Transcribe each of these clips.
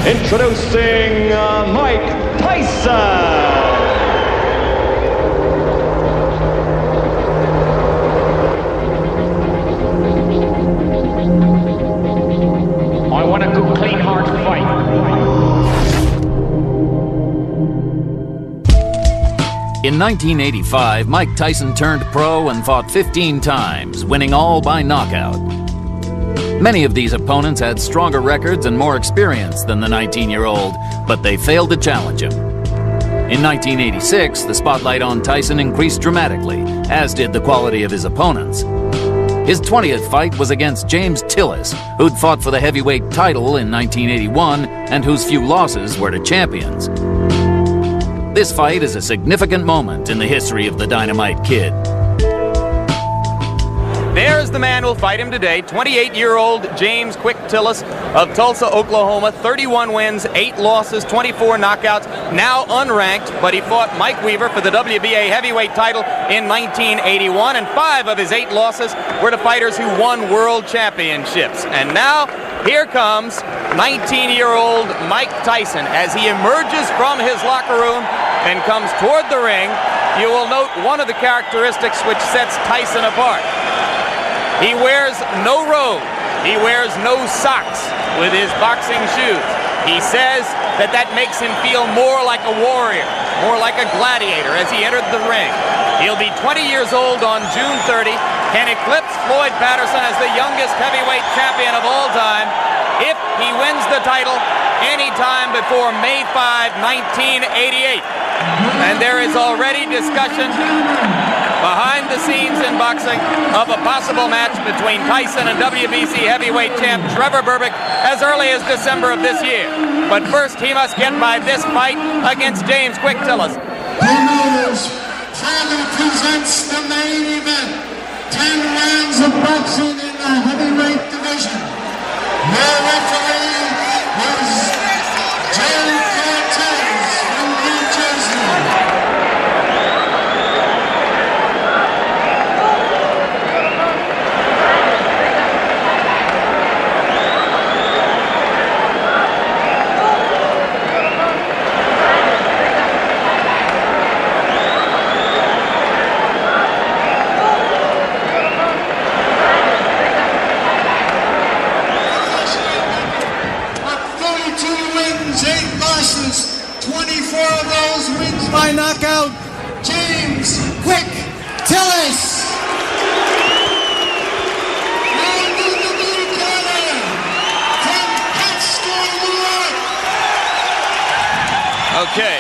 Introducing Mike Tyson. I want a good, clean, hard fight. In 1985, Mike Tyson turned pro and fought 15 times, winning all by knockout. Many of these opponents had stronger records and more experience than the 19-year-old, but they failed to challenge him. In 1986, the spotlight on Tyson increased dramatically, as did the quality of his opponents. His 20th fight was against James Tillis, who'd fought for the heavyweight title in 1981 and whose few losses were to champions. This fight is a significant moment in the history of the Dynamite Kid. There's the man who'll fight him today, 28-year-old James "Quick" Tillis of Tulsa, Oklahoma. 31 wins, 8 losses, 24 knockouts, now unranked, but he fought Mike Weaver for the WBA heavyweight title in 1981, and 5 of his 8 losses were to fighters who won world championships. And now, here comes 19-year-old Mike Tyson as he emerges from his locker room and comes toward the ring. You will note one of the characteristics which sets Tyson apart. He wears no robe. He wears no socks with his boxing shoes. He says that makes him feel more like a warrior, more like a gladiator as he entered the ring. He'll be 20 years old on June 30, can eclipse Floyd Patterson as the youngest heavyweight champion of all time if he wins the title anytime before May 5, 1988. And there is already discussion behind the scenes in boxing of a possible match between Tyson and WBC heavyweight champ Trevor Berbick as early as December of this year. But first, he must get by this fight against James "Quick" Tillis. Promoters proudly presents the main event. 10 rounds of boxing in the heavyweight division. Your referee is Joe Cortez from New Jersey. By knockout, James "Quick" Tillis. And in the blue corner, from Pittsburgh, New York. Okay.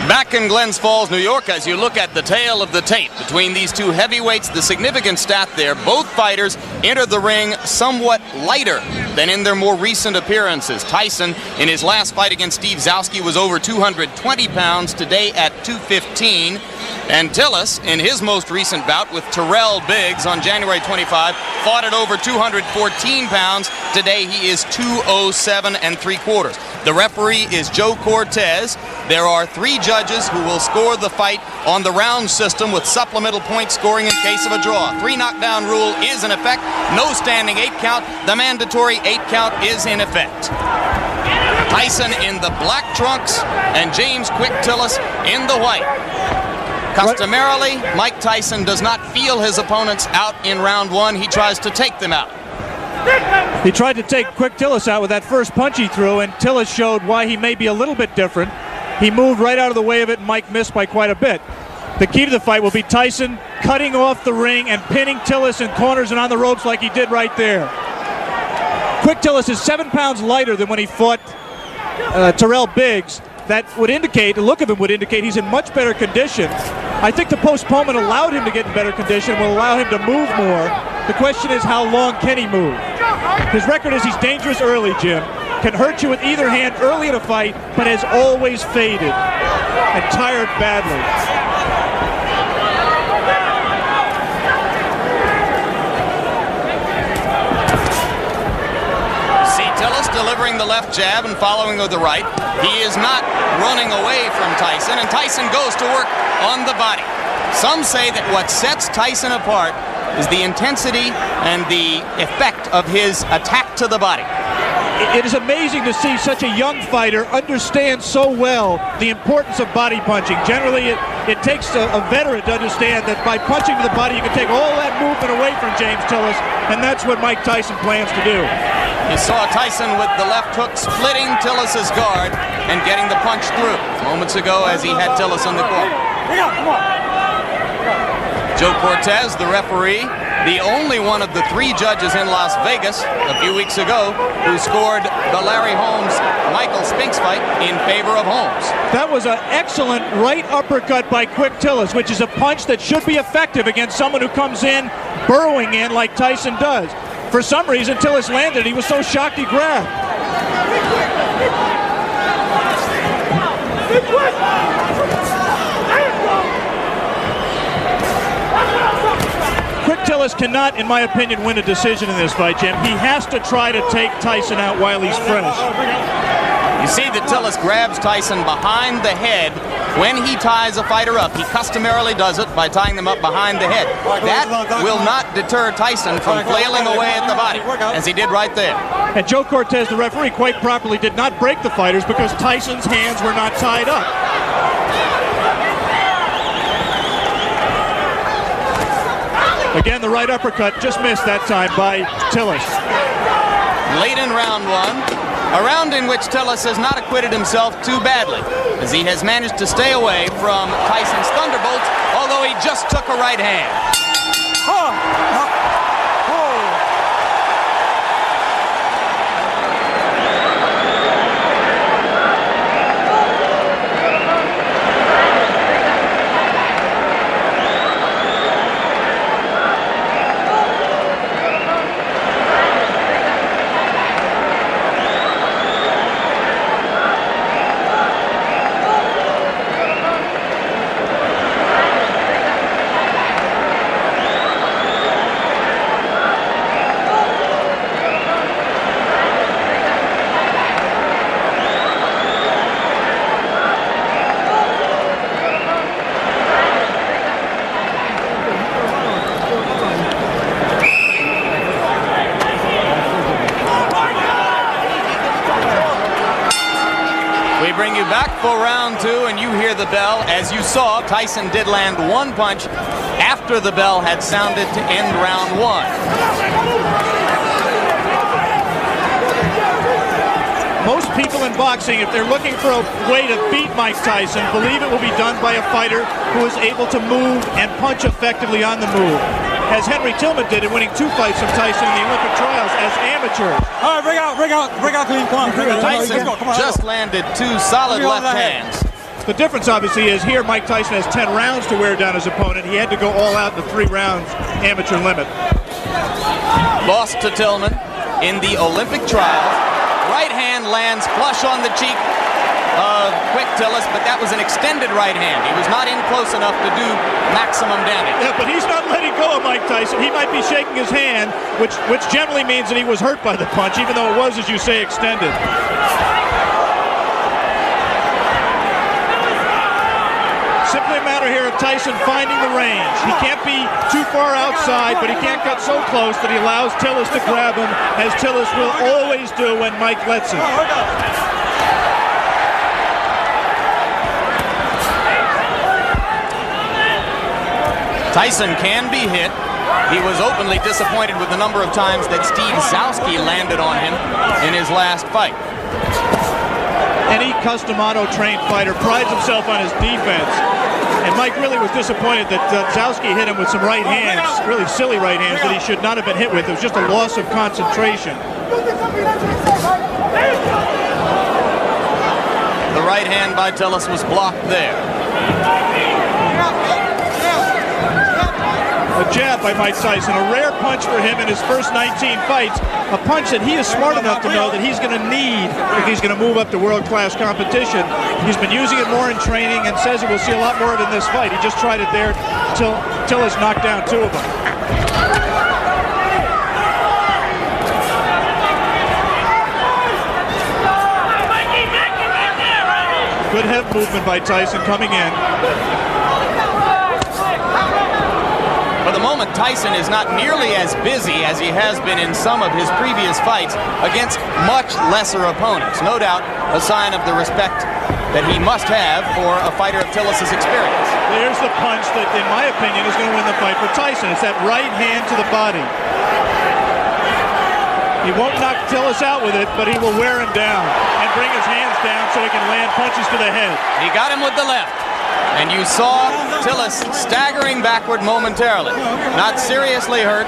Back in Glens Falls, New York, as you look at the tale of the tape between these two heavyweights, the significant stat there, both fighters entered the ring somewhat lighter than in their more recent appearances. Tyson, in his last fight against Steve Zowski, was over 220 pounds, today at 215. And Tillis, in his most recent bout with Terrell Biggs on January 25, fought at over 214 pounds. Today he is 207 3/4. The referee is Joe Cortez. There are 3 judges who will score the fight on the round system with supplemental point scoring in case of a draw. 3 knockdown rule is in effect. No standing 8 count. The mandatory 8 count is in effect. Tyson in the black trunks and James "Quick" Tillis in the white. Customarily, Mike Tyson does not feel his opponents out in round 1. He tries to take them out. He tried to take "Quick" Tillis out with that first punch he threw, and Tillis showed why he may be a little bit different. He moved right out of the way of it, and Mike missed by quite a bit. The key to the fight will be Tyson cutting off the ring and pinning Tillis in corners and on the ropes like he did right there. "Quick" Tillis is 7 pounds lighter than when he fought Terrell Biggs. That would indicate, the look of him would indicate he's in much better condition. I think the postponement allowed him to get in better condition, will allow him to move more. The question is, how long can he move? His record is he's dangerous early, Jim. can hurt you with either hand early in a fight, but has always faded and tired badly. Tillis delivering the left jab and following with the right. He is not running away from Tyson, and Tyson goes to work on the body. Some say that what sets Tyson apart is the intensity and the effect of his attack to the body. It is amazing to see such a young fighter understand so well the importance of body punching. Generally, it takes a veteran to understand that by punching to the body, you can take all that movement away from James Tillis, and that's what Mike Tyson plans to do. You saw Tyson with the left hook splitting Tillis's guard and getting the punch through moments ago as he had Tillis in the corner. Joe Cortez, the referee, the only one of the 3 judges in Las Vegas a few weeks ago who scored the Larry Holmes-Michael Spinks fight in favor of Holmes. That was an excellent right uppercut by Quick Tillis, which is a punch that should be effective against someone who comes in burrowing in like Tyson does. For some reason, Tillis landed. He was so shocked he grabbed. Quick Tillis cannot, in my opinion, win a decision in this fight, Jim. He has to try to take Tyson out while he's fresh. You see that Tillis grabs Tyson behind the head when he ties a fighter up. He customarily does it by tying them up behind the head. That will not deter Tyson from flailing away at the body, as he did right there. And Joe Cortez, the referee, quite properly did not break the fighters because Tyson's hands were not tied up. Again, the right uppercut just missed that time by Tillis. Late in round 1. A round in which Tillis has not acquitted himself too badly, as he has managed to stay away from Tyson's thunderbolts, although he just took a right hand. Bring you back for round 2, and you hear the bell. As you saw, Tyson did land 1 punch after the bell had sounded to end round 1. Most people in boxing, if they're looking for a way to beat Mike Tyson, believe it will be done by a fighter who is able to move and punch effectively on the move, as Henry Tillman did in winning 2 fights from Tyson in the Olympic trials as amateurs. All right, bring out, clean. Come on. Tyson just landed 2 solid left hands. The difference, obviously, is here Mike Tyson has 10 rounds to wear down his opponent. He had to go all out in the 3 rounds amateur limit. Lost to Tillman in the Olympic trials. Right hand lands flush on the cheek of Quick Tillis, but that was an extended right hand. He was not in close enough to do maximum damage. Yeah, but he's not letting go of Mike Tyson. He might be shaking his hand, which generally means that he was hurt by the punch, even though it was, as you say, extended. Simply a matter here of Tyson finding the range. He can't be too far outside, but he can't cut so close that he allows Tillis to grab him, as Tillis will always do when Mike lets him. Tyson can be hit. He was openly disappointed with the number of times that Steve Zowski landed on him in his last fight. Any custom auto-trained fighter prides himself on his defense. And Mike really was disappointed that Zowski hit him with some right hands, really silly right hands that he should not have been hit with. It was just a loss of concentration. The right hand by Tillis was blocked there. A jab by Mike Tyson, a rare punch for him in his first 19 fights. A punch that he is smart enough to know that he's going to need if he's going to move up to world-class competition. He's been using it more in training and says that we'll see a lot more of it in this fight. He just tried it there till Tillis knocked down 2 of them. Good head movement by Tyson coming in. For the moment, Tyson is not nearly as busy as he has been in some of his previous fights against much lesser opponents. No doubt a sign of the respect that he must have for a fighter of Tillis' experience. There's the punch that, in my opinion, is going to win the fight for Tyson. It's that right hand to the body. He won't knock Tillis out with it, but he will wear him down and bring his hands down so he can land punches to the head. He got him with the left. And you saw Tillis staggering backward momentarily. Not seriously hurt,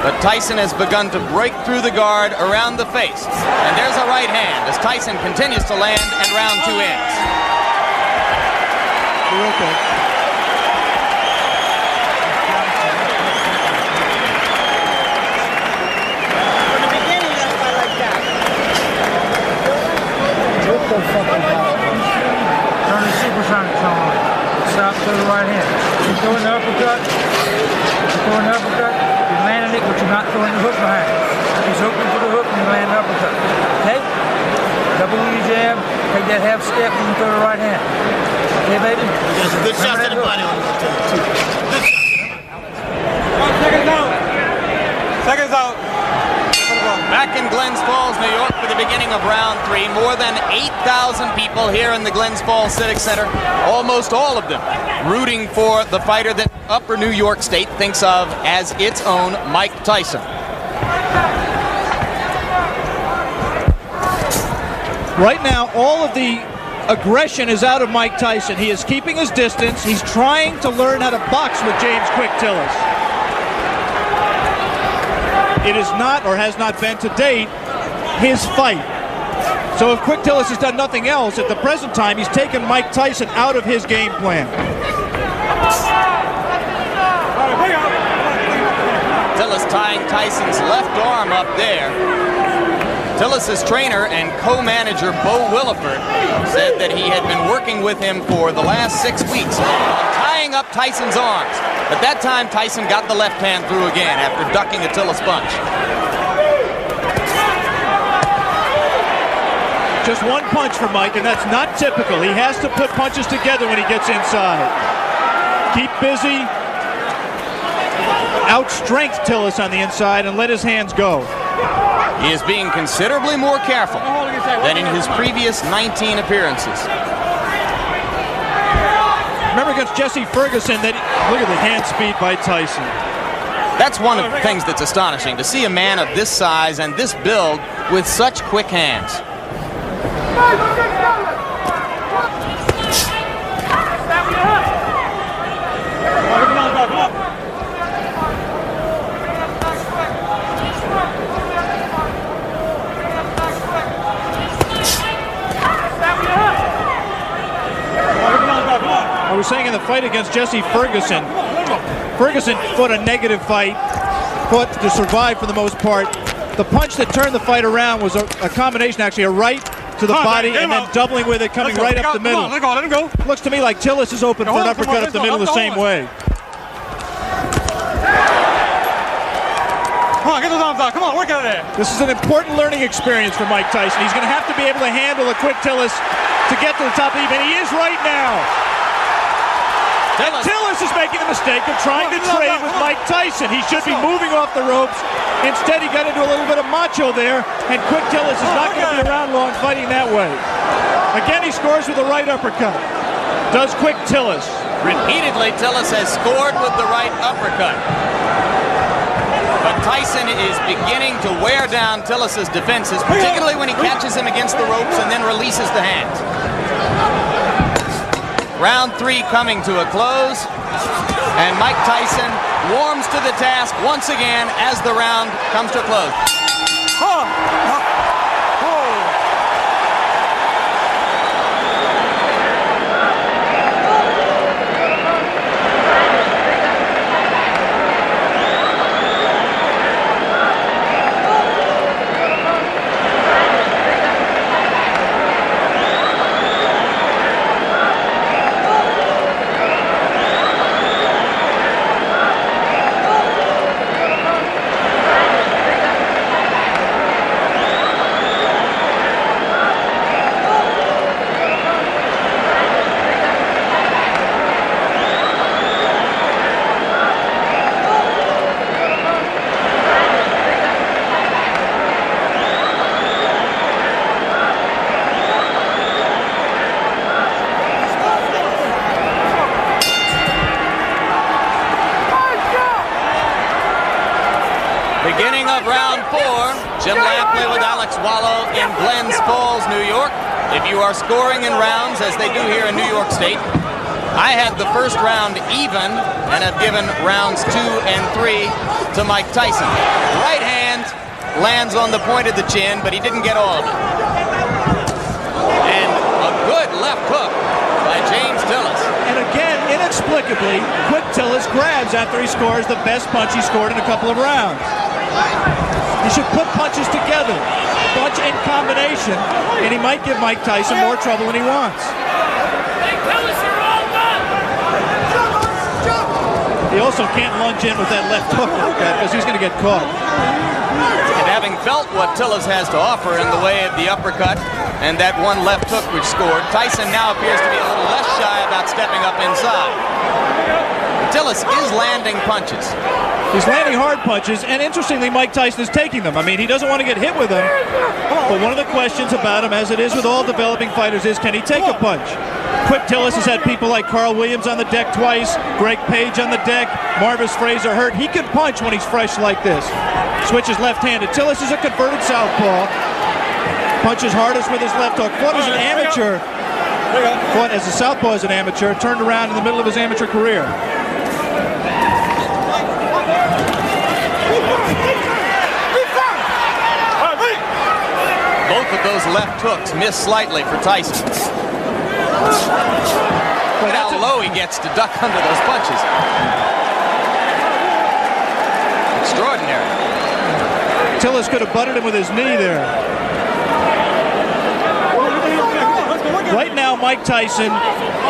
but Tyson has begun to break through the guard around the face. And there's a right hand as Tyson continues to land and round 2 ends. You're okay. From the beginning, that's why I like that. Turn the supersonic on. Stop to the right hand. You're throwing the uppercut. You're throwing the uppercut. You're landing it, but you're not throwing the hook behind it. He's hooking for the hook and you land the uppercut. Okay? Double your jab. Take that half step and you throw the right hand. Okay, baby? There's a good shot to the body on this too. Seconds out. Seconds out. Back in Glens Falls, New York for the beginning of round 3. More than 8,000 people here in the Glens Falls Civic Center. Almost all of them rooting for the fighter that Upper New York State thinks of as its own Mike Tyson. Right now, all of the aggression is out of Mike Tyson. He is keeping his distance. He's trying to learn how to box with James Quick Tillis. It is not, or has not been to date, his fight. So if Quick Tillis has done nothing else, at the present time, he's taken Mike Tyson out of his game plan. Tillis tying Tyson's left arm up there. Tillis' trainer and co-manager Bo Williford said that he had been working with him for the last 6 weeks on tying up Tyson's arms. But that time, Tyson got the left hand through again after ducking a Tillis punch. Just one punch for Mike, and that's not typical. He has to put punches together when he gets inside. Keep busy. Outstrength Tillis on the inside and let his hands go. He is being considerably more careful than in his previous 19 appearances. Remember against Jesse Ferguson, that look at the hand speed by Tyson. That's one of the things that's astonishing, to see a man of this size and this build with such quick hands. I was saying in the fight against Jesse Ferguson, Ferguson fought a negative fight, fought to survive for the most part. The punch that turned the fight around was a combination, actually, a right to the body and then doubling with it, coming right up the middle. Let him go. Looks to me like Tillis is open for an uppercut up the middle the same way. Come on, get those arms out. Come on, work out of there. This is an important learning experience for Mike Tyson. He's going to have to be able to handle a Quick Tillis to get to the top of the even. He is right now. Tillis is making the mistake of trying to trade with Mike Tyson. He should be moving off the ropes. Instead, he got into a little bit of macho there, and Quick Tillis is not going to be around long fighting that way. Again, he scores with the right uppercut. Does Quick Tillis. Repeatedly, Tillis has scored with the right uppercut. But Tyson is beginning to wear down Tillis' defenses, particularly when he catches him against the ropes and then releases the hands. Round 3 coming to a close, and Mike Tyson warms to the task once again as the round comes to a close. of round 4. Jim Lampley with Alex Wallow in Glens Falls, New York. If you are scoring in rounds, as they do here in New York State, I had the first round even and have given rounds 2 and 3 to Mike Tyson. Right hand lands on the point of the chin, but he didn't get all of it. And a good left hook by James Tillis. And again, inexplicably, Quick Tillis grabs after he scores the best punch he scored in a couple of rounds. He should put punches together, punch in combination, and he might give Mike Tyson more trouble than he wants. He also can't lunge in with that left hook like that because he's going to get caught. And having felt what Tillis has to offer in the way of the uppercut and that one left hook which scored, Tyson now appears to be a little less shy about stepping up inside. Tillis is landing punches. He's landing hard punches, and interestingly, Mike Tyson is taking them. I mean, he doesn't want to get hit with them, but one of the questions about him, as it is with all developing fighters, is can he take a punch? Quick Tillis has had people like Carl Williams on the deck twice, Greg Page on the deck, Marvis Fraser hurt. He can punch when he's fresh like this. Switches left-handed. Tillis is a converted southpaw. Punches hardest with his left hook. Fought as an amateur. Fought as a southpaw as an amateur. Turned around in the middle of his amateur career. Both of those left hooks miss slightly for Tyson. Look how low he gets to duck under those punches. Extraordinary. Tillis could have butted him with his knee there. Right now, Mike Tyson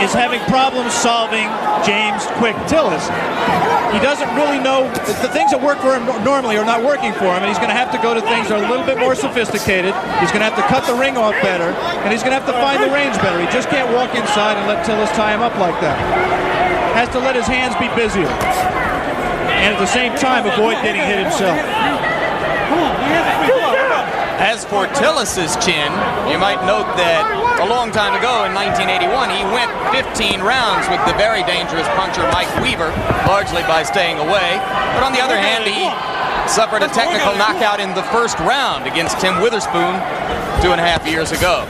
is having problems solving James Quick Tillis. He doesn't really know the things that work for him normally are not working for him, and he's going to have to go to things that are a little bit more sophisticated. He's going to have to cut the ring off better, and he's going to have to find the range better. He just can't walk inside and let Tillis tie him up like that. Has to let his hands be busier, and at the same time avoid getting hit himself. As for Tillis's chin, you might note that a long time ago in 1981, he went 15 rounds with the very dangerous puncher Mike Weaver, largely by staying away. But on the other hand, he suffered a technical knockout in the first round against Tim Witherspoon 2.5 years ago.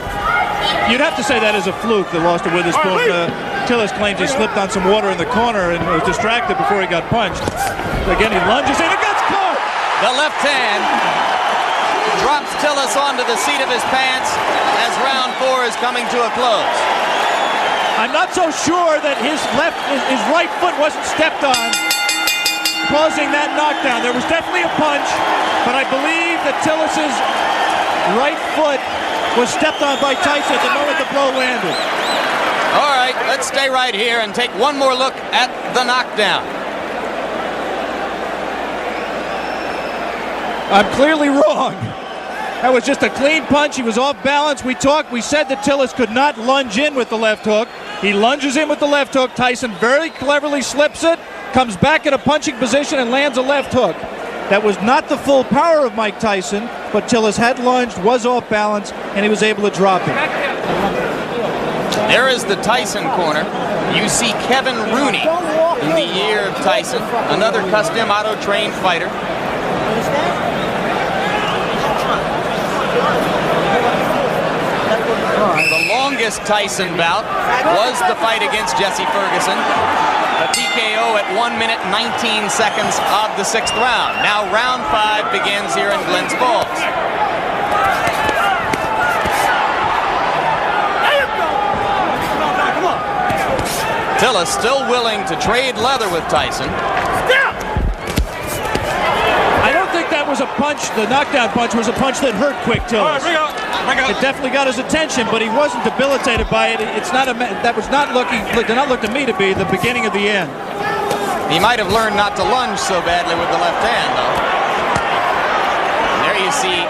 You'd have to say that is a fluke, the loss to Witherspoon. Tillis claims he slipped on some water in the corner and was distracted before he got punched. Again, he lunges in and gets caught! The left hand drops Tillis onto the seat of his pants as round 4 is coming to a close. I'm not so sure that his right foot wasn't stepped on, causing that knockdown. There was definitely a punch, but I believe that Tillis's right foot was stepped on by Tyson at the moment the blow landed. All right, let's stay right here and take one more look at the knockdown. I'm clearly wrong. That was just a clean punch. He was off balance. We said that Tillis could not lunge in with the left hook. He lunges in with the left hook. Tyson very cleverly slips it, comes back in a punching position and lands a left hook. That was not the full power of Mike Tyson, but Tillis had lunged, was off balance, and he was able to drop it. There is the Tyson corner. You see Kevin Rooney in the year of Tyson, another custom auto-trained fighter. The longest Tyson bout was the fight against Jesse Ferguson. A TKO at 1 minute 19 seconds of the 6th round. Now round 5 begins here in Glens Falls. Tillis still willing to trade leather with Tyson. I don't think that was a punch. The knockdown punch was a punch that hurt Quick Tillis. It definitely got his attention, but he wasn't debilitated by it. It's not that was not looking. Did not look to me to be the beginning of the end. He might have learned not to lunge so badly with the left hand, though. And there you see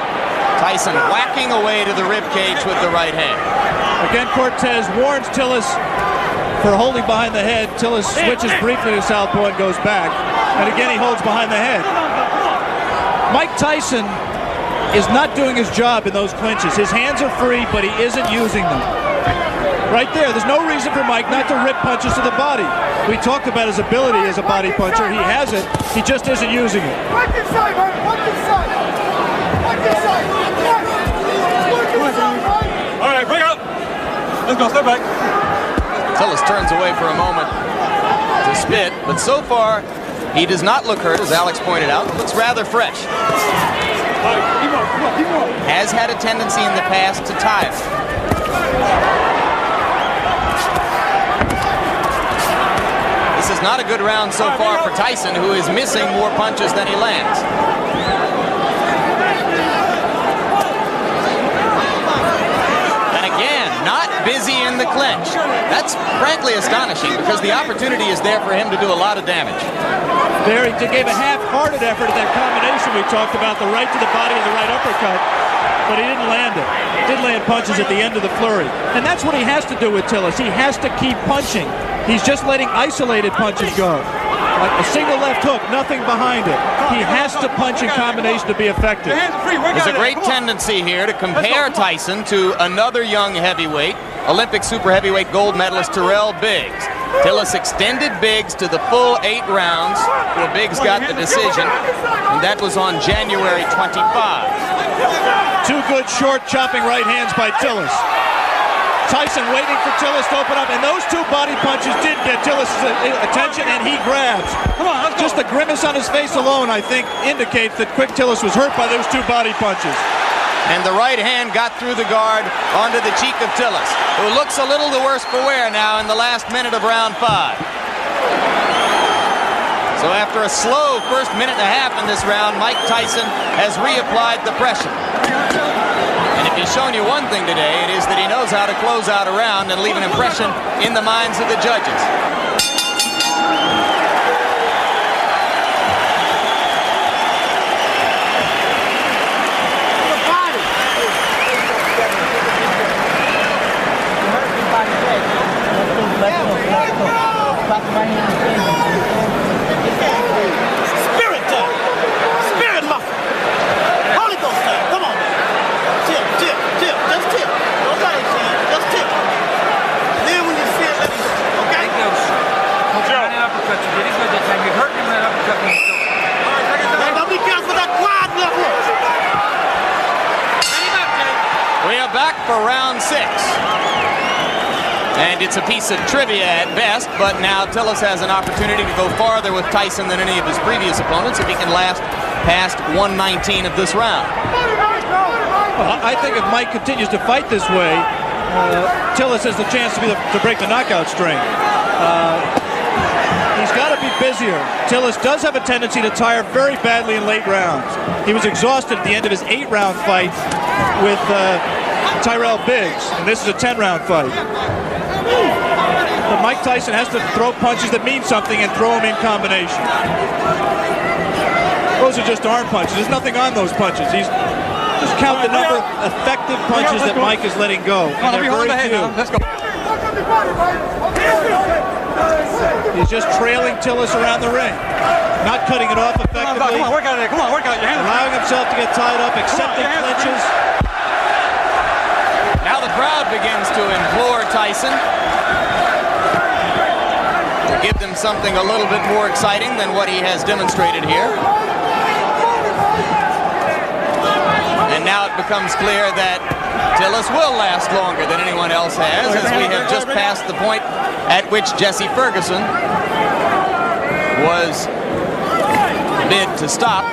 Tyson whacking away to the rib cage with the right hand. Again, Cortez warns Tillis for holding behind the head. Tillis switches briefly to southpaw and goes back. And again, he holds behind the head. Mike Tyson is not doing his job in those clinches. His hands are free, but he isn't using them. Right there, there's no reason for Mike not to rip punches to the body. We talked about his ability as a body puncher. He has it, he just isn't using it. Right inside, right inside. All right, break up. Let's go, step back. Tillis turns away for a moment to spit, but so far he does not look hurt, as Alex pointed out. Looks rather fresh. Has had a tendency in the past to tire. This is not a good round so far for Tyson, who is missing more punches than he lands. And again, not busy in the clinch. That's frankly astonishing, because the opportunity is there for him to do a lot of damage. There, he gave a half-hearted effort at that combination we talked about, the right to the body and the right uppercut, but he didn't land it. Did land punches at the end of the flurry. And that's what he has to do with Tillis. He has to keep punching. He's just letting isolated punches go. Like a single left hook, nothing behind it. He has to punch in combination to be effective. There's a great tendency here to compare Tyson to another young heavyweight, Olympic super heavyweight gold medalist Terrell Biggs. Tillis extended Biggs to the full 8 rounds, where Biggs got the decision, and that was on January 25. Two good short chopping right hands by Tillis. Tyson waiting for Tillis to open up, and those two body punches did get Tillis' attention, and he grabs. Just the grimace on his face alone, I think, indicates that Quick Tillis was hurt by those two body punches. And the right hand got through the guard onto the cheek of Tillis, who looks a little the worse for wear now in the last minute of round 5. So after a slow first minute and a half in this round, Mike Tyson has reapplied the pressure. And if he's shown you one thing today, it is that he knows how to close out a round and leave an impression in the minds of the judges. Spirit time. Spirit muscle. Holy Ghost time. Come on, man. Tip, tip, tip. Just tip. Don't try anything. Just tip. Then when you feel, let it go. Okay? Uppercut. You did it good that time. You hurt him with that uppercut. Now, don't be careful with that quad left hook. We are back for round 6. And it's a piece of trivia at best, but now Tillis has an opportunity to go farther with Tyson than any of his previous opponents if he can last past 119 of this round. Well, I think if Mike continues to fight this way, Tillis has the chance to break the knockout string. He's got to be busier. Tillis does have a tendency to tire very badly in late rounds. He was exhausted at the end of his 8-round fight with Terrell Biggs, and this is a 10-round fight. But Mike Tyson has to throw punches that mean something and throw them in combination. Those are just arm punches. There's nothing on those punches. Just count the number of effective punches that Mike is letting go. And they're very few. Let's go. He's just trailing Tillis around the ring. Not cutting it off effectively. Come on, work out of there. Come on, work out your hands. Allowing himself to get tied up, accepting clinches. Now the crowd begins to implore Tyson to give them something a little bit more exciting than what he has demonstrated here. And now it becomes clear that Tillis will last longer than anyone else has, as we have just passed the point at which Jesse Ferguson was bid to stop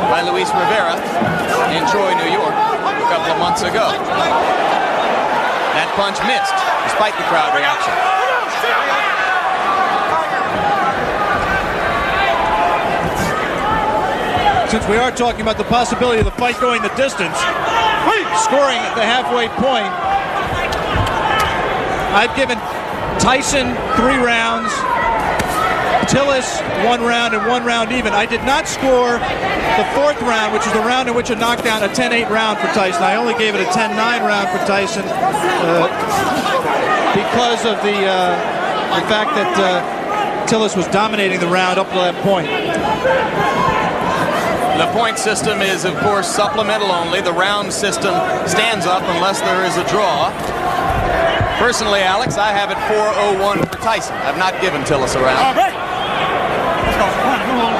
by Luis Rivera in Troy, New York, a couple of months ago. That punch missed, despite the crowd reaction. Since we are talking about the possibility of the fight going the distance, scoring at the halfway point, I've given Tyson 3 rounds, Tillis 1 round, and 1 round even. I did not score the 4th round, which was the round in which a knockdown, a 10-8 round for Tyson. I only gave it a 10-9 round for Tyson because of the fact that Tillis was dominating the round up to that point. The point system is, of course, supplemental only. The round system stands up unless there is a draw. Personally, Alex, I have it 4-0-1 for Tyson. I've not given Tillis a round. All right. Let's go. Come on,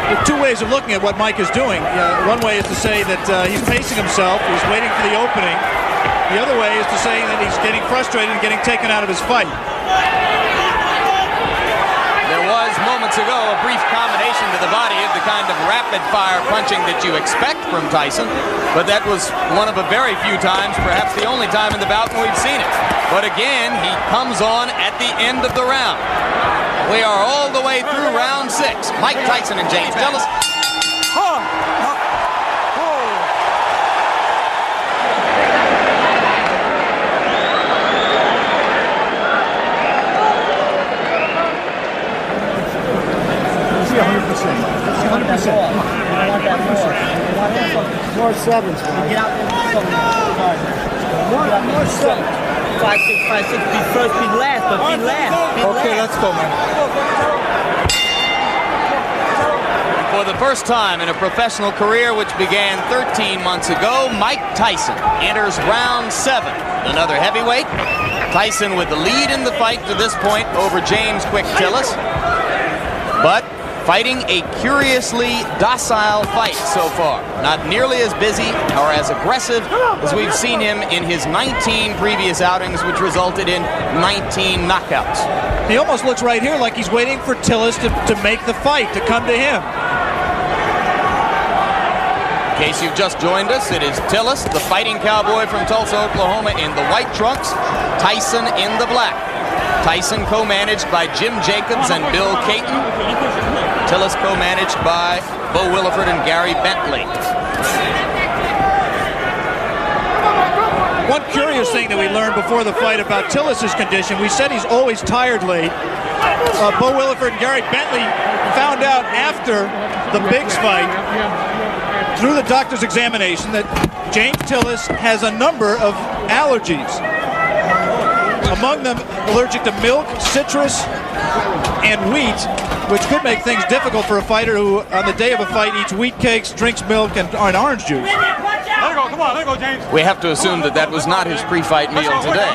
There's two ways of looking at what Mike is doing. One way is to say that he's pacing himself, he's waiting for the opening. The other way is to say that he's getting frustrated and getting taken out of his fight. There was moments ago a brief combination to the body of the kind of rapid-fire punching that you expect from Tyson, but that was one of a very few times, perhaps the only time in the bout when we've seen it. But again, he comes on at the end of the round. We are all the way through round 6. Mike Tyson and James Tillis. More sevens. Get out there. More sevens. 5, 6, 5, 6. Be first, be last, but be last. Okay, let's go, man. For the first time in a professional career, which began 13 months ago, Mike Tyson enters round 7. Another heavyweight. Tyson with the lead in the fight to this point over James Quick Tillis, but fighting a curiously docile fight so far. Not nearly as busy or as aggressive as we've seen him in his 19 previous outings, which resulted in 19 knockouts. He almost looks right here like he's waiting for Tillis to make the fight, to come to him. In case you've just joined us, it is Tillis, the fighting cowboy from Tulsa, Oklahoma, in the white trunks, Tyson in the black. Tyson co-managed by Jim Jacobs and Bill Caton. Tillis co-managed by Bo Williford and Gary Bentley. One curious thing that we learned before the fight about Tillis' condition, we said he's always tired late. Bo Williford and Gary Bentley found out after the Biggs fight, through the doctor's examination, that James Tillis has a number of allergies. Among them, allergic to milk, citrus, and wheat, which could make things difficult for a fighter who, on the day of a fight, eats wheat cakes, drinks milk, and orange juice. Let it go, come on, let it go, James. We have to assume that that was not his pre-fight meal today.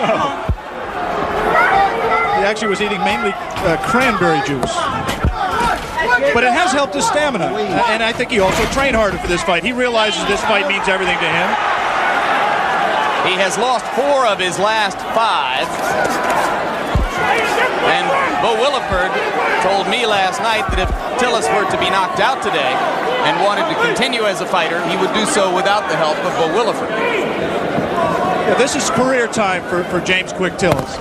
He actually was eating mainly cranberry juice. But it has helped his stamina, and I think he also trained harder for this fight. He realizes this fight means everything to him. He has lost 4 of his last 5. And Bo Williford told me last night that if Tillis were to be knocked out today and wanted to continue as a fighter, he would do so without the help of Bo Williford. Yeah, this is career time for James Quick Tillis.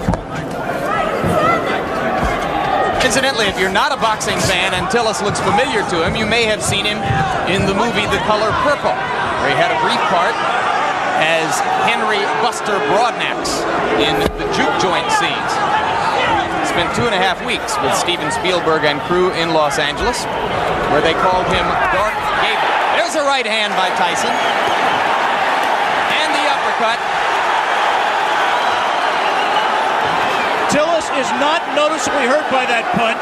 Incidentally, if you're not a boxing fan and Tillis looks familiar to him, you may have seen him in the movie The Color Purple, where he had a brief part as Henry Buster Broadnax in the juke joint scenes. Spent 2.5 weeks with Steven Spielberg and crew in Los Angeles, where they called him Dark Gable. There's a right hand by Tyson. And the uppercut. Tillis is not noticeably hurt by that punch.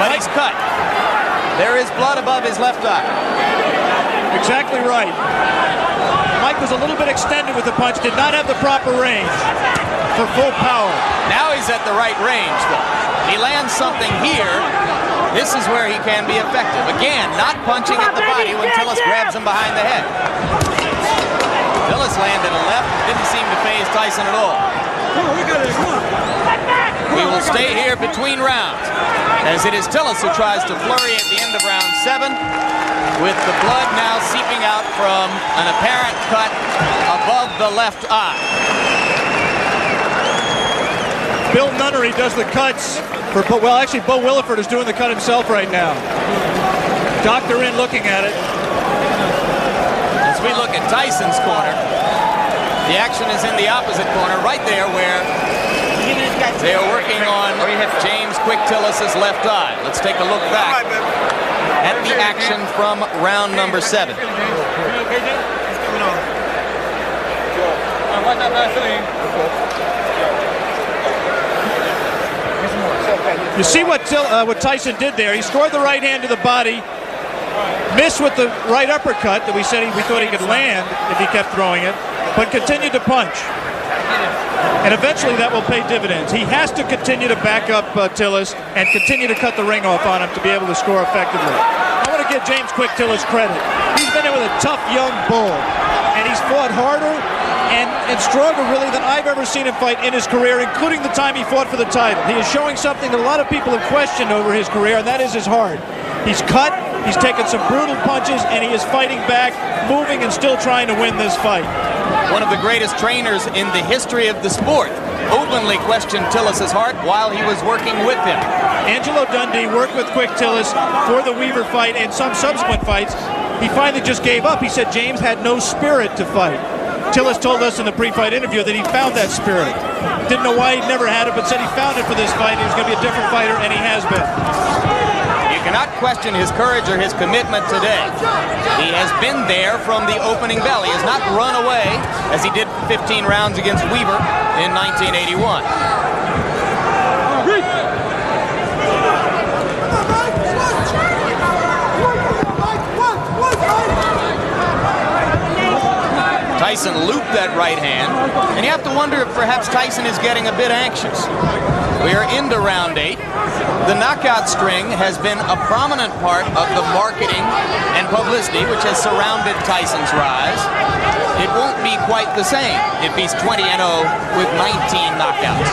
But he's cut. There is blood above his left eye. Exactly right. Mike was a little bit extended with the punch, did not have the proper range for full power. Now he's at the right range, though. He lands something here. This is where he can be effective. Again, not punching at the body when Tillis grabs him behind the head. Tillis landed a left, didn't seem to faze Tyson at all. We will stay here between rounds, as it is Tillis who tries to flurry at the end of round 7, with the blood now seeping out from an apparent cut above the left eye. Bill Nunnery does the cuts for, well, actually Bo Williford is doing the cut himself right now. Doctor in looking at it. As we look at Tyson's corner, the action is in the opposite corner, right there where they are working on James Quick Tillis' left eye. Let's take a look back at the action from round number 7. You see what Tyson did there. He scored the right hand to the body, missed with the right uppercut that we thought he could land if he kept throwing it, but continued to punch. And eventually that will pay dividends. He has to continue to back up Tillis and continue to cut the ring off on him to be able to score effectively. I want to give James Quick Tillis credit. He's been in with a tough young bull, and he's fought harder and stronger really than I've ever seen him fight in his career, including the time he fought for the title. He is showing something that a lot of people have questioned over his career, and that is his heart. He's cut, he's taken some brutal punches, and he is fighting back, moving and still trying to win this fight. One of the greatest trainers in the history of the sport openly questioned Tillis's heart while he was working with him. Angelo Dundee worked with Quick Tillis for the Weaver fight and some subsequent fights. He finally just gave up. He said James had no spirit to fight. Tillis told us in the pre-fight interview that he found that spirit. Didn't know why he'd never had it, but said he found it for this fight. He was going to be a different fighter, and he has been. You cannot question his courage or his commitment today. He has been there from the opening bell. He has not run away as he did 15 rounds against Weaver in 1981. Tyson looped that right hand, and you have to wonder if perhaps Tyson is getting a bit anxious. We are into round 8. The knockout string has been a prominent part of the marketing and publicity which has surrounded Tyson's rise. It won't be quite the same if he's 20-0 with 19 knockouts.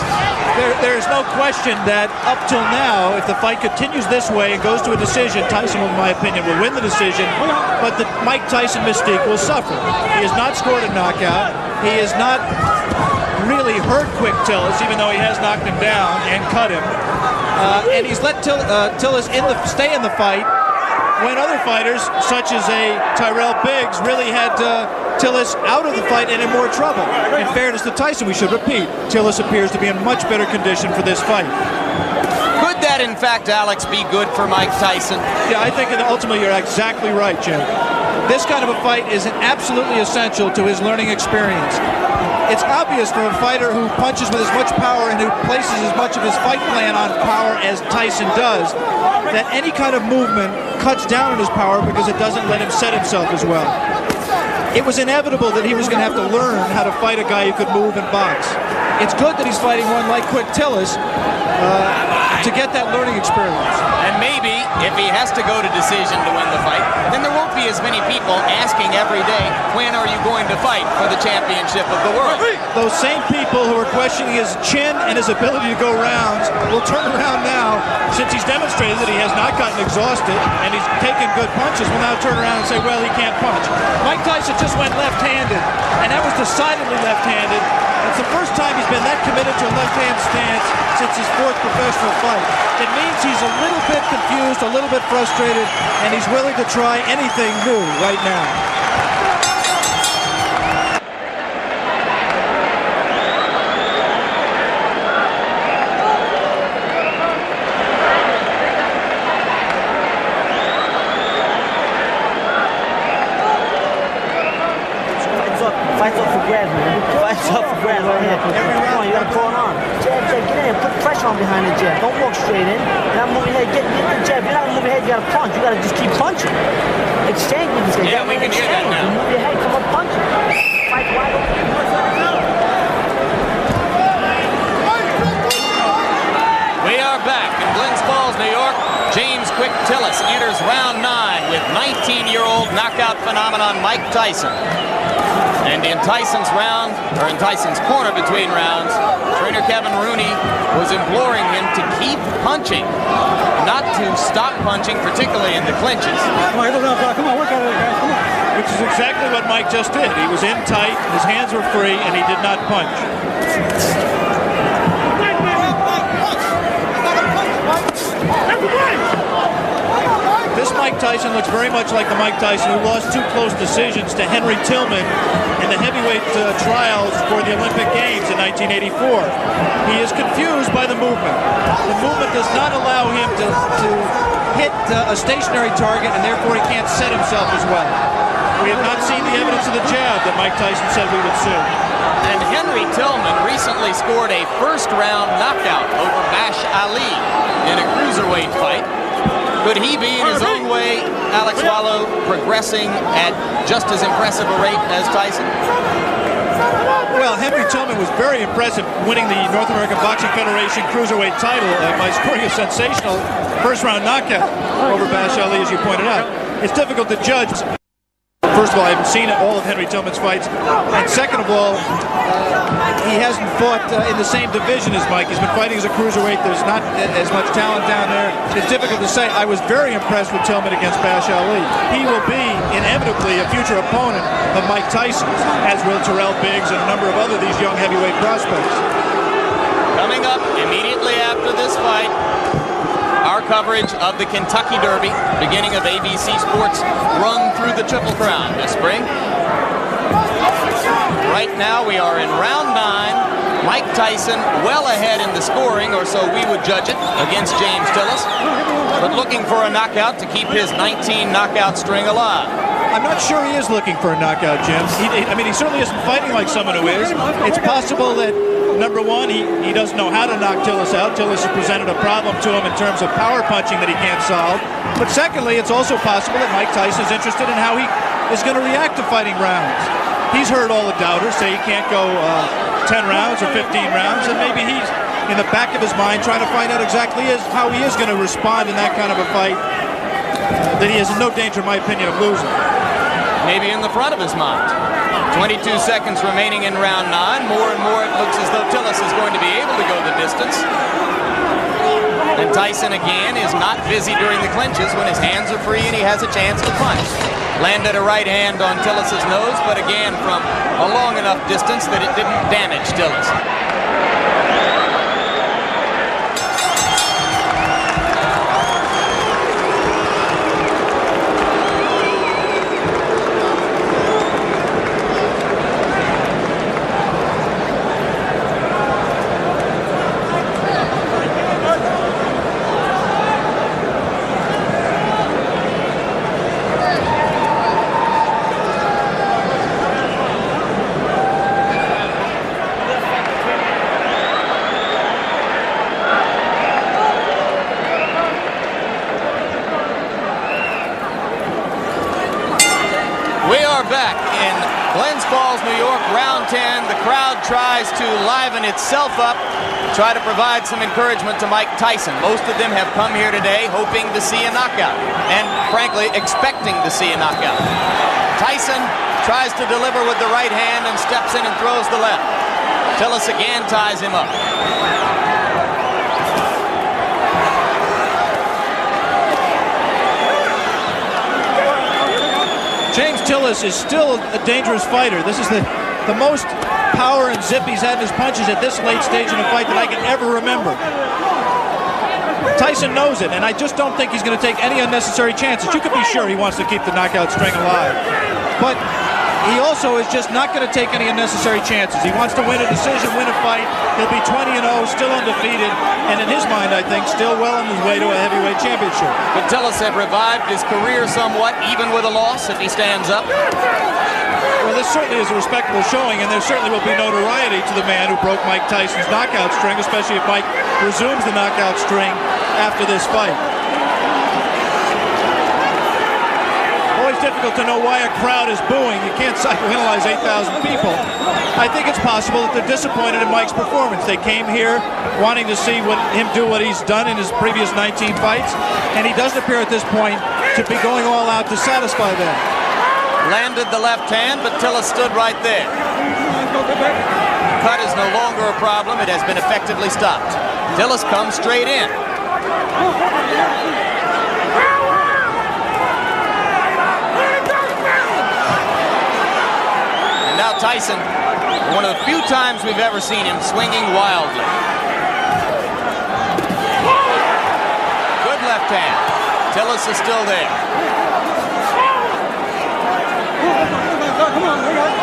There's no question that up till now, if the fight continues this way and goes to a decision, Tyson, in my opinion, will win the decision, but the Mike Tyson mystique will suffer. He has not scored a knockout. He has not really hurt Quick Tillis, even though he has knocked him down and cut him. And he's let Tillis stay in the fight when other fighters, such as a Tyrell Biggs, really had Tillis out of the fight and in more trouble. In fairness to Tyson, we should repeat, Tillis appears to be in much better condition for this fight. Could that, in fact, Alex, be good for Mike Tyson? Yeah, I think ultimately you're exactly right, Jim. This kind of a fight is absolutely essential to his learning experience. It's obvious for a fighter who punches with as much power and who places as much of his fight plan on power as Tyson does, that any kind of movement cuts down on his power because it doesn't let him set himself as well. It was inevitable that he was going to have to learn how to fight a guy who could move and box. It's good that he's fighting one like Quick Tillis to get that learning experience. And maybe if he has to go to decision to win the fight, then there won't be as many people asking every day, when are you going to fight for the championship of the world? Those same people who are questioning his chin and his ability to go rounds will turn around now, since he's demonstrated that he has not gotten exhausted and he's taken good punches, will now turn around and say, well, he can't punch. Mike Tyson just went left-handed, and that was decidedly left-handed. It's the first time he's been that committed to a left-hand stance since his 4th professional fight. It means he's a little bit confused, a little bit frustrated, and he's willing to try anything new right now. Fights up for grabs, man. Fights up for grabs right here. Come on, you gotta pull it on. Jab, get in, put pressure on behind the jab. Don't walk straight in. You're not moving your head, get the jab. You're not gonna move your head, you gotta punch. You gotta just keep punching. Exchange with this guy. Yeah, we can hear that now. You move your head, come up, punch. Fight wide open. We are back in Glens Falls, New York. James Quick Tillis enters round 9 with 19-year-old knockout phenomenon Mike Tyson. And in Tyson's round, or in Tyson's corner between rounds, trainer Kevin Rooney was imploring him to keep punching, not to stop punching, particularly in the clinches. Come on, come on, work out of it, guys. Come on. Which is exactly what Mike just did. He was in tight, his hands were free, and he did not punch. This Mike Tyson looks very much like the Mike Tyson who lost 2 close decisions to Henry Tillman in the heavyweight trials for the Olympic Games in 1984. He is confused by the movement. The movement does not allow him to hit a stationary target, and therefore he can't set himself as well. We have not seen the evidence of the jab that Mike Tyson said we would see. And Henry Tillman recently scored a first-round knockout over Bash Ali in a cruiserweight fight. Could he be, in his own way, Alex Wallow, progressing at just as impressive a rate as Tyson? Well, Henry Tillman was very impressive winning the North American Boxing Federation Cruiserweight title by scoring a sensational first-round knockout over Bash Ali, as you pointed out. It's difficult to judge. First of all, I haven't seen all of Henry Tillman's fights. And second of all, he hasn't fought in the same division as Mike. He's been fighting as a cruiserweight. There's not as much talent down there. It's difficult to say. I was very impressed with Tillman against Bash Ali. He will be inevitably a future opponent of Mike Tyson, as will Terrell Biggs and a number of other these young heavyweight prospects. Coming up immediately after this fight, our coverage of the Kentucky Derby, beginning of ABC Sports, run through the Triple Crown this spring. Right now we are in round 9. Mike Tyson well ahead in the scoring, or so we would judge it, against James Tillis, but looking for a knockout to keep his 19 knockout string alive. I'm not sure he is looking for a knockout, Jim. I mean, he certainly isn't fighting like someone who is. It's possible that, number one, he doesn't know how to knock Tillis out. Tillis has presented a problem to him in terms of power punching that he can't solve. But secondly, it's also possible that Mike Tyson is interested in how he is going to react to fighting rounds. He's heard all the doubters say he can't go 10 rounds or 15 rounds, and maybe he's in the back of his mind trying to find out exactly how he is going to respond in that kind of a fight that he is in no danger, in my opinion, of losing. Maybe in the front of his mind. 22 seconds remaining in round 9. More and more it looks as though Tillis is going to be able to go the distance. And Tyson again is not busy during the clinches when his hands are free and he has a chance to punch. Landed a right hand on Tillis' nose, but again from a long enough distance that it didn't damage Tillis. Back in Glens Falls, New York, round 10. The crowd tries to liven itself up, try to provide some encouragement to Mike Tyson. Most of them have come here today hoping to see a knockout and, frankly, expecting to see a knockout. Tyson tries to deliver with the right hand and steps in and throws the left. Tillis again ties him up. James Tillis is still a dangerous fighter. This is the most power and zip he's had in his punches at this late stage in a fight that I can ever remember. Tyson knows it, and I just don't think he's going to take any unnecessary chances. You can be sure he wants to keep the knockout string alive. But he also is just not going to take any unnecessary chances. He wants to win a decision, win a fight. He'll be 20-0, still undefeated, and in his mind, I think, still well on his way to a heavyweight championship. Could Tillis have revived his career somewhat, even with a loss, if he stands up? Well, this certainly is a respectable showing, and there certainly will be notoriety to the man who broke Mike Tyson's knockout string, especially if Mike resumes the knockout string after this fight. Always difficult to know why a crowd is booing. You can't psychoanalyze 8,000 people. I think it's possible that they're disappointed in Mike's performance. They came here wanting to see him do what he's done in his previous 19 fights, and he doesn't appear at this point to be going all out to satisfy them. Landed the left hand, but Tillis stood right there. Cut is no longer a problem. It has been effectively stopped. Tillis comes straight in. And now Tyson, one of the few times we've ever seen him swinging wildly. Good left hand. Tillis is still there. Come on, we got it.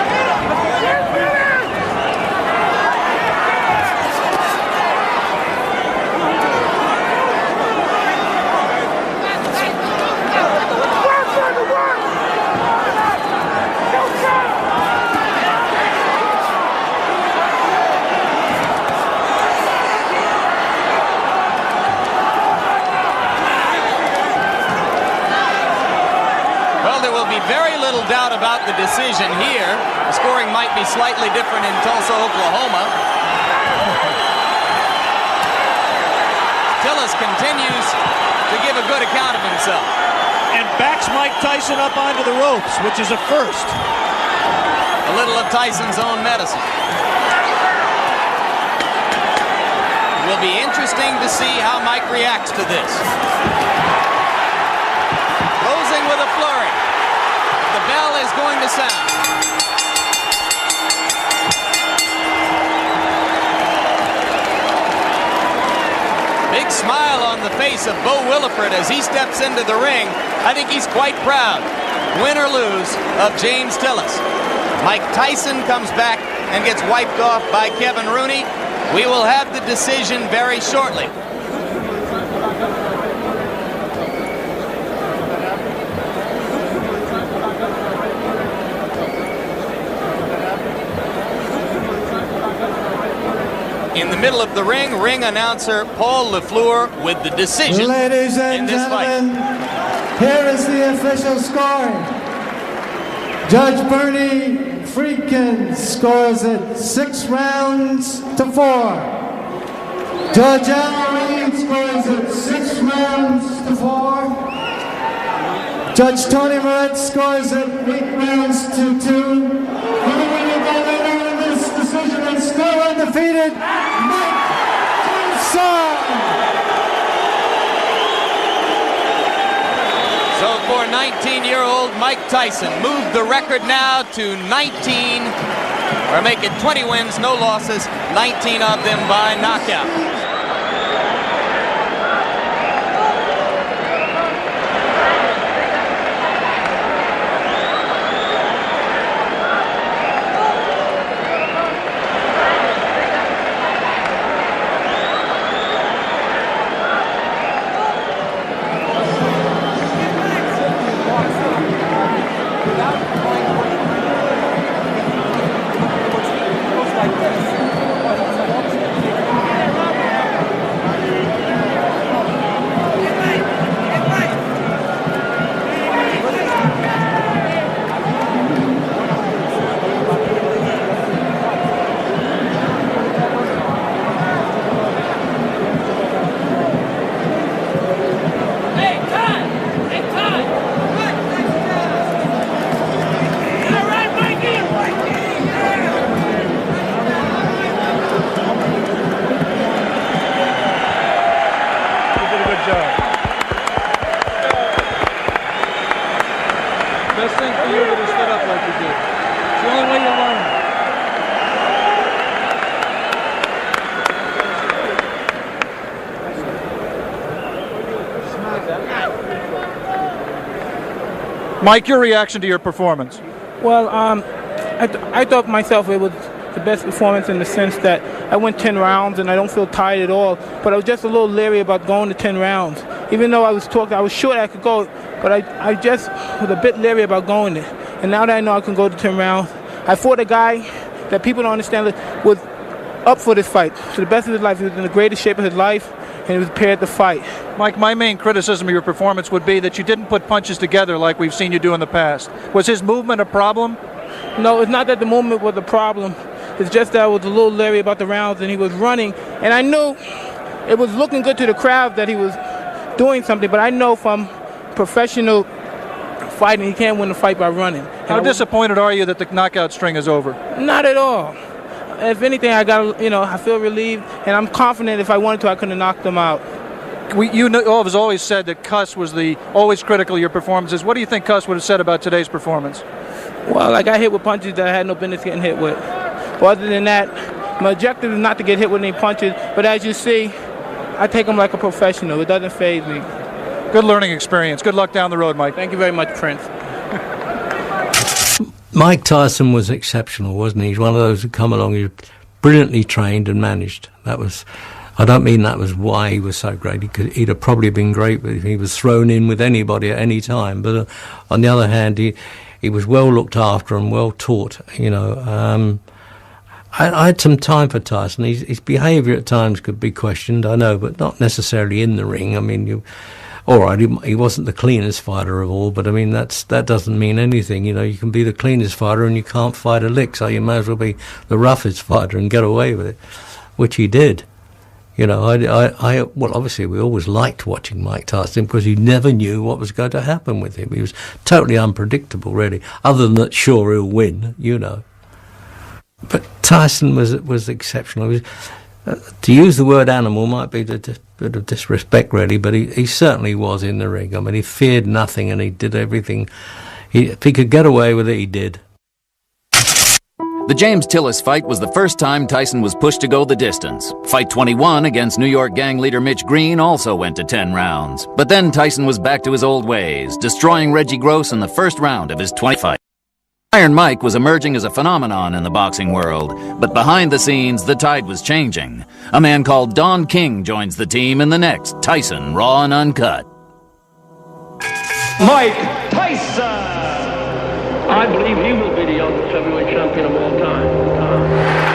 Well, there will be very little doubt about the decision here. The scoring might be slightly different in Tulsa, Oklahoma. Tillis continues to give a good account of himself. And backs Mike Tyson up onto the ropes, which is a first. A little of Tyson's own medicine. It will be interesting to see how Mike reacts to this. Closing with a flurry. The bell is going to sound. Big smile on the face of Bo Williford as he steps into the ring. I think he's quite proud, win or lose, of James Tillis. Mike Tyson comes back and gets wiped off by Kevin Rooney. We will have the decision very shortly. In the middle of the ring announcer Paul LaFleur with the decision. Ladies and in this gentlemen, fight. here is the official scoring. Judge Bernie Friedkin scores it 6 rounds to 4. Judge Al Reed scores it 6 rounds to 4. Judge Tony Moretz scores it 8 rounds to 2. For the winner by winner in this decision and still undefeated, Mike Tyson. So for 19-year-old Mike Tyson, moved the record now to 19, or make it 20 wins, no losses, 19 of them by knockout. Best thing for you that he stood up like you did. It's the only way you learn. Mike, your reaction to your performance? Well, I thought myself it was the best performance in the sense that I went 10 rounds and I don't feel tired at all. But I was just a little leery about going to 10 rounds. Even though I was sure I could go, but I just was a bit leery about going there. And now that I know I can go to 10 rounds, I fought a guy that people don't understand was up for this fight. To the best of his life, he was in the greatest shape of his life, and he was prepared to fight. Mike, my main criticism of your performance would be that you didn't put punches together like we've seen you do in the past. Was his movement a problem? No, it's not that the movement was a problem. It's just that I was a little leery about the rounds, and he was running. And I knew it was looking good to the crowd that he was doing something, but I know from professional fighting, he can't win a fight by running. How disappointed are you that the knockout string is over? Not at all. If anything, I feel relieved, and I'm confident if I wanted to, I could have knocked him out. You have always said that Cuss was always critical of your performances. What do you think Cuss would have said about today's performance? Well, I got hit with punches that I had no business getting hit with. But other than that, my objective is not to get hit with any punches, but as you see, I take them like a professional. It doesn't faze me. Good learning experience. Good luck down the road, Mike. Thank you very much, Prince. Mike Tyson was exceptional, wasn't he? He's one of those who come along, he was brilliantly trained and managed. I don't mean that was why he was so great. He'd have probably been great if he was thrown in with anybody at any time. But on the other hand, he was well looked after and well taught, I had some time for Tyson. His behaviour at times could be questioned, I know, but not necessarily in the ring. I mean, all right, he wasn't the cleanest fighter of all, but I mean, that doesn't mean anything. You know, you can be the cleanest fighter and you can't fight a lick, so you may as well be the roughest fighter and get away with it, which he did. You know, well, obviously we always liked watching Mike Tyson because you never knew what was going to happen with him. He was totally unpredictable, really, other than that, sure, he'll win, you know. But Tyson was exceptional. He was, to use the word animal might be a bit of disrespect, really, but he certainly was in the ring. I mean, he feared nothing and he did everything. If he could get away with it, he did. The James Tillis fight was the first time Tyson was pushed to go the distance. Fight 21 against New York gang leader Mitch Green also went to 10 rounds. But then Tyson was back to his old ways, destroying Reggie Gross in the first round of his 20 fight. Iron Mike was emerging as a phenomenon in the boxing world, but behind the scenes, the tide was changing. A man called Don King joins the team in the next Tyson Raw and Uncut. Mike Tyson! I believe he will be the youngest heavyweight champion of all time.